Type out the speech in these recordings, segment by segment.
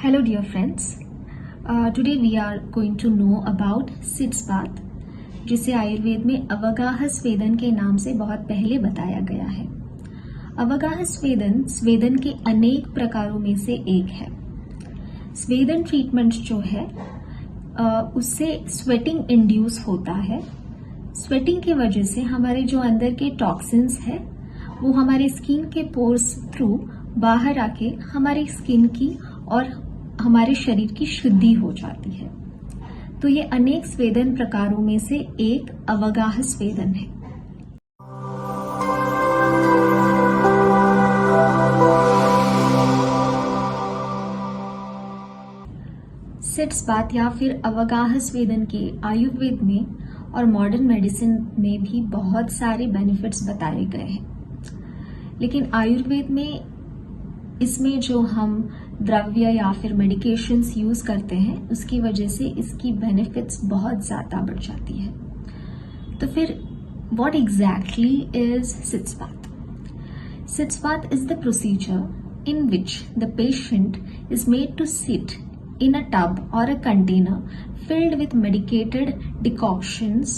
Hello dear friends. Today we are going to know about sitz bath, जिसे आयुर्वेद में अवगाह स्वेदन के नाम से बहुत पहले बताया गया है। अवगाह स्वेदन स्वेदन के अनेक प्रकारों में से एक है। स्वेदन ट्रीटमेंट जो है उससे स्वेटिंग इंड्यूस होता है। स्वेटिंग की वजह से हमारे जो अंदर के टॉक्सिन्स है वो हमारे स्किन के पोर्स थ्रू बाहर आके हमारी स्किन की और हमारे शरीर की शुद्धि हो जाती है। तो ये अनेक स्वेदन प्रकारों में से एक अवगाह स्वेदन है। सिट्स बाथ या फिर अवगाह स्वेदन के आयुर्वेद में और मॉडर्न मेडिसिन में भी बहुत सारे बेनिफिट्स बताए गए हैं, लेकिन आयुर्वेद में इसमें जो हम द्रव्य या फिर मेडिकेशंस यूज करते हैं उसकी वजह से इसकी बेनिफिट्स बहुत ज्यादा बढ़ जाती है। तो फिर what exactly is sitz bath? Sitz bath is the procedure in which the patient is made to sit in a tub or a container filled with medicated decoctions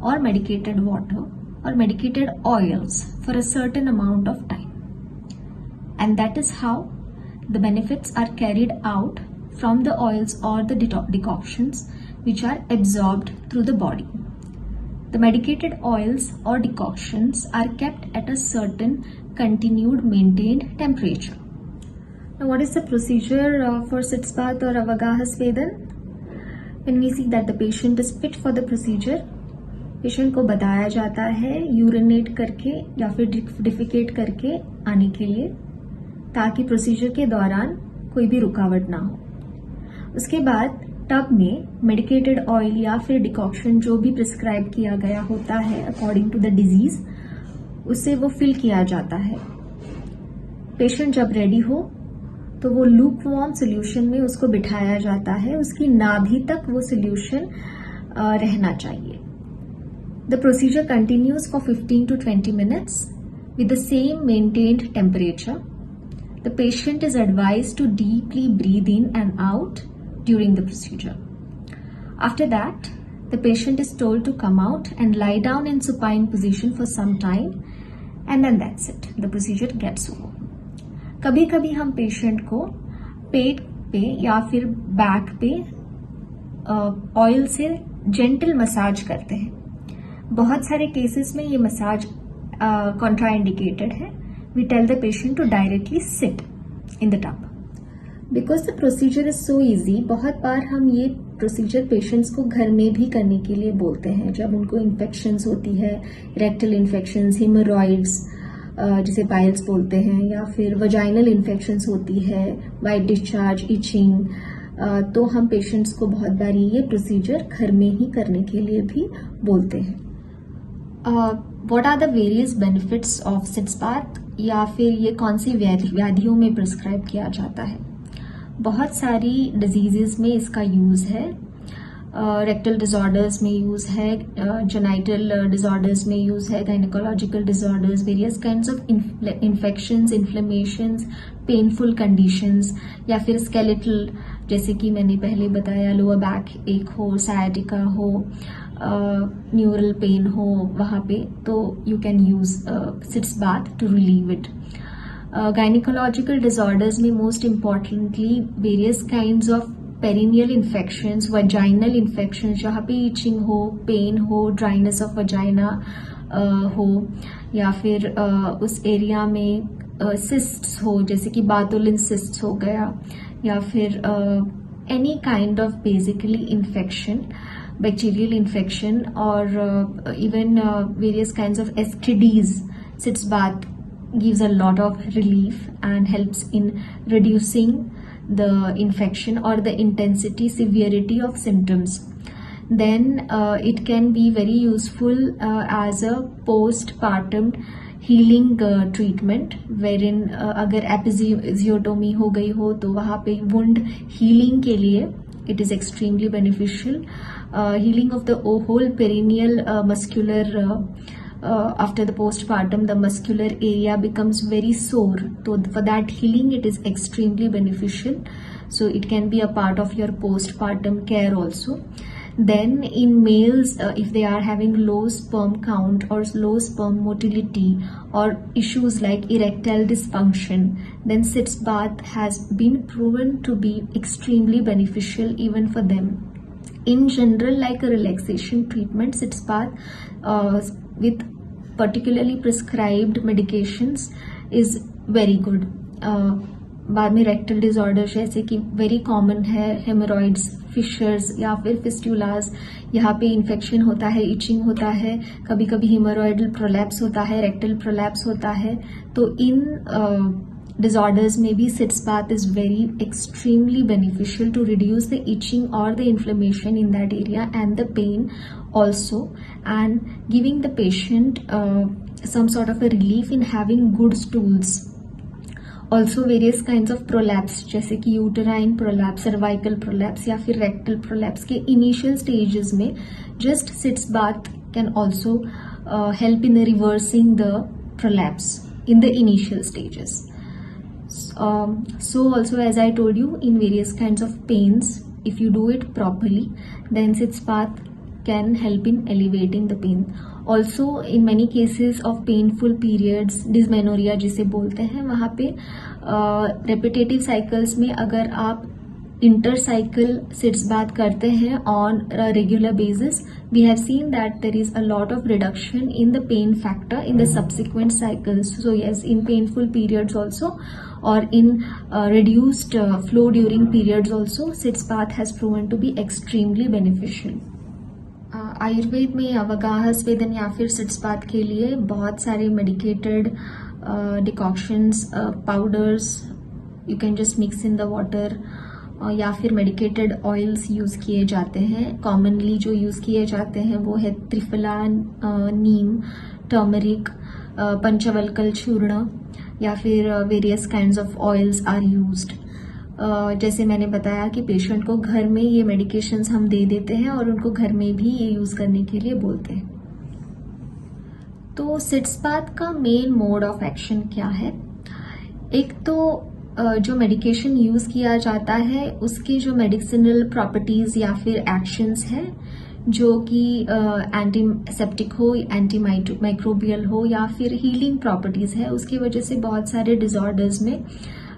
or medicated water or medicated oils for a certain amount of time. And that is how the benefits are carried out from the oils or the decoctions which are absorbed through the body. The medicated oils or decoctions are kept at a certain continued maintained temperature. Now, what is the procedure for sits bath or avagaha swedan? When we see that the patient is fit for the procedure, patient को बताया जाता है urinate करके या फिर defecate करके आने के लिए, ताकि प्रोसीजर के दौरान कोई भी रुकावट ना हो। उसके बाद टब में मेडिकेटेड ऑयल या फिर डिकॉक्शन जो भी प्रिस्क्राइब किया गया होता है अकॉर्डिंग टू द डिजीज, उससे वो फिल किया जाता है। पेशेंट जब रेडी हो तो वो लूक वार्म सोल्यूशन में उसको बिठाया जाता है, उसकी नाभि तक वो सोल्यूशन रहना चाहिए। The procedure continues for 15 to 20 minutes with the same maintained temperature. The patient is advised to deeply breathe in and out during the procedure. After that, the patient is told to come out and lie down in supine position for some time, and then that's it. The procedure gets over. कभी कभी हम patient को पेट पे या फिर back पे oil से gentle massage करते हैं। बहुत सारे केसेस में ये मसाज कॉन्ट्राइंडिकेटेड है। We tell the patient to directly sit in the tub because the procedure is so easy. बहुत बार हम ये प्रोसीजर पेशेंट्स को घर में भी करने के लिए बोलते हैं जब उनको इन्फेक्शंस होती है, रेक्टल इन्फेक्शंस, हेमोरॉइड्स जिसे पाइल्स बोलते हैं, या फिर वजाइनल इन्फेक्शंस होती है, वाइट डिस्चार्ज, इचिंग, तो हम पेशेंट्स को बहुत बार ये प्रोसीजर घर में ही करने के लिए भी बोलते हैं। What are the various benefits of sitz bath, या फिर ये कौन सी व्याधियों में प्रिस्क्राइब किया जाता है? बहुत सारी डिजीजेस में इसका यूज है। रेक्टल डिसऑर्डर्स में यूज है, जेनाइटल डिसऑर्डर्स में यूज है, gynaecological disorders, various kinds of infections, inflammations, painful conditions, या फिर स्केलेटल, जैसे कि मैंने पहले बताया, लोअर बैक एक हो, सायाटिका हो, न्यूरल पेन हो, वहां पे तो you can use sitz bath to relieve it. Gynaecological disorders में most importantly various kinds of perineal infections, vaginal infections, जहाँ पे इचिंग हो, पेन हो, ड्राइनेस ऑफ वजाइना हो, या फिर उस एरिया में सिस्ट्स हो, जैसे कि बातुलिन सिस्ट्स हो गया, या फिर any kind of basically infection, bacterial infection, और even various kinds of STDs, sitz bath gives a lot of relief and helps in reducing the infection or the intensity, severity of symptoms. Then it can be very useful as a postpartum healing treatment, wherein अगर episiotomy हो गई हो तो वहाँ पे wound healing के लिए it is extremely beneficial. Healing of the whole perineal muscular after the postpartum, the muscular area becomes very sore. So for that healing, it is extremely beneficial. so it can be a part of your postpartum care also. Then in males, if they are having low sperm count or low sperm motility or issues like erectile dysfunction, then sitz bath has been proven to be extremely beneficial even for them. In general, like a relaxation treatment, sitz bath with particularly prescribed medications is very good. बाद में rectal disorder जैसे कि very common है, hemorrhoids, fishers या फिर फिस्टुलास, यहाँ पे infection होता है, इचिंग होता है, कभी कभी हेमोरॉइडल प्रोलैप्स होता है, रेक्टल प्रोलैप्स होता है. तो इन disorders में भी sitz bath is very extremely beneficial to reduce the itching or the inflammation in that area and the pain also, and giving the patient some sort of a relief in having good stools. Also various kinds of prolapse जैसे कि uterine prolapse, cervical prolapse या फिर rectal prolapse के initial stages में just sitz bath can also help in reversing the prolapse in the initial stages. So also, as I told you, in various kinds of pains, if you do it properly, then sitz bath can help in alleviating the pain. Also, in many cases of painful periods, dysmenorrhea जिसे बोलते हैं, वहाँ पे repetitive cycles में अगर आप intercycle sitz bath करते हैं on a regular basis, we have seen that there is a lot of reduction in the pain factor in the subsequent cycles. So yes, in painful periods also, or in reduced flow during periods also, sitz bath has proven to be extremely beneficial. Ayurveda में अवगाह स्वेदन या फिर seats bath के लिए बहुत सारे medicated decoctions, powders you can just mix in the water, या फिर medicated oils use किए जाते हैं. कॉमनली जो यूज किए जाते हैं वो है त्रिफला, नीम, टर्मरिक, पंचवल्कल चूर्ण, या फिर various kinds of oils are used. जैसे मैंने बताया कि पेशेंट को घर में ये मेडिकेशंस हम दे देते हैं और उनको घर में भी ये यूज करने के लिए बोलते हैं. तो सिट्स बाथ का मेन मोड ऑफ एक्शन क्या है? एक तो जो मेडिकेशन यूज किया जाता है उसकी जो मेडिसिनल प्रॉपर्टीज या फिर एक्शंस हैं, जो कि एंटीसेप्टिक हो, एंटी माइक्रोबियल हो या फिर हीलिंग प्रॉपर्टीज है, उसकी वजह से बहुत सारे डिसऑर्डर्स में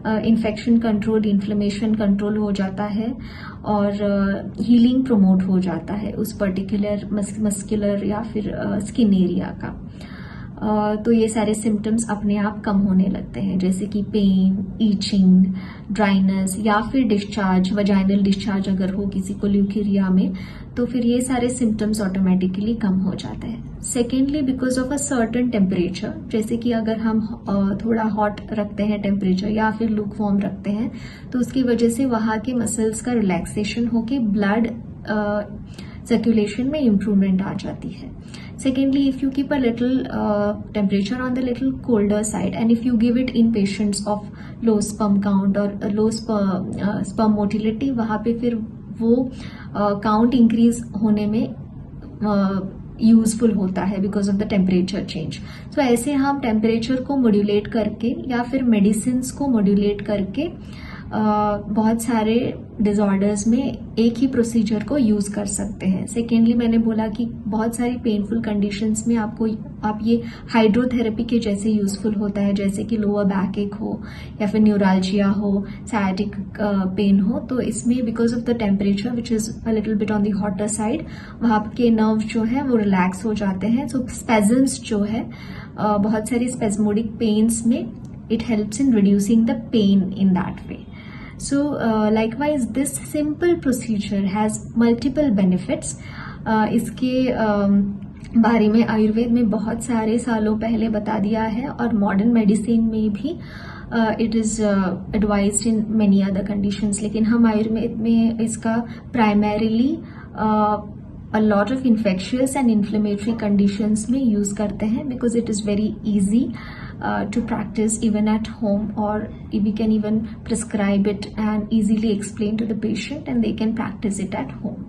इन्फेक्शन कंट्रोल, इन्फ्लेमेशन कंट्रोल हो जाता है और हीलिंग प्रमोट हो जाता है उस पर्टिकुलर मस्कुलर या फिर स्किन एरिया का. तो ये सारे सिम्टम्स अपने आप कम होने लगते हैं, जैसे कि पेन, ईचिंग, ड्राइनेस या फिर डिस्चार्ज, वजाइनल डिस्चार्ज अगर हो किसी को ल्यूकेरिया में, तो फिर ये सारे सिम्टम्स ऑटोमेटिकली कम हो जाते हैं. Secondly, because of a certain temperature, जैसे कि अगर हम थोड़ा हॉट रखते हैं टेम्परेचर या फिर लूकवार्म रखते हैं, तो उसकी वजह से वहाँ के मसल्स का रिलैक्सेशन होके ब्लड सर्कुलेशन में इम्प्रूवमेंट आ जाती है. Secondly, if you keep a little temperature on the little colder side, and if you give it in patients of low sperm count or low sperm motility, वहाँ पे फिर वो count increase होने में useful होता है because of the temperature change. So ऐसे हम टेम्परेचर को मॉड्यूलेट करके या फिर मेडिसिन को मॉड्यूलेट करके बहुत सारे डिसऑर्डर्स में एक ही प्रोसीजर को यूज कर सकते हैं. सेकेंडली, मैंने बोला कि बहुत सारी पेनफुल कंडीशंस में आप ये हाइड्रोथेरेपी के जैसे यूजफुल होता है, जैसे कि लोअर बैक एक हो या फिर न्यूराल्जिया हो, साइटिक पेन हो, तो इसमें because of the temperature which is a little bit on the hotter side, वहाँ के नर्व जो है वो रिलैक्स हो जाते हैं. सो स्पेजम्स जो है, बहुत सारी स्पेजमोडिक पेन्स में it helps in reducing the pain in that way. So likewise, this simple procedure has multiple benefits. इसके बारे में आयुर्वेद में बहुत सारे सालों पहले बता दिया है और मॉडर्न मेडिसिन में भी it is advised in many other conditions. लेकिन हम आयुर्वेद में इसका primarily a lot of infectious and inflammatory conditions में use करते हैं because it is very easy to practice even at home, or we can even prescribe it and easily explain to the patient and they can practice it at home.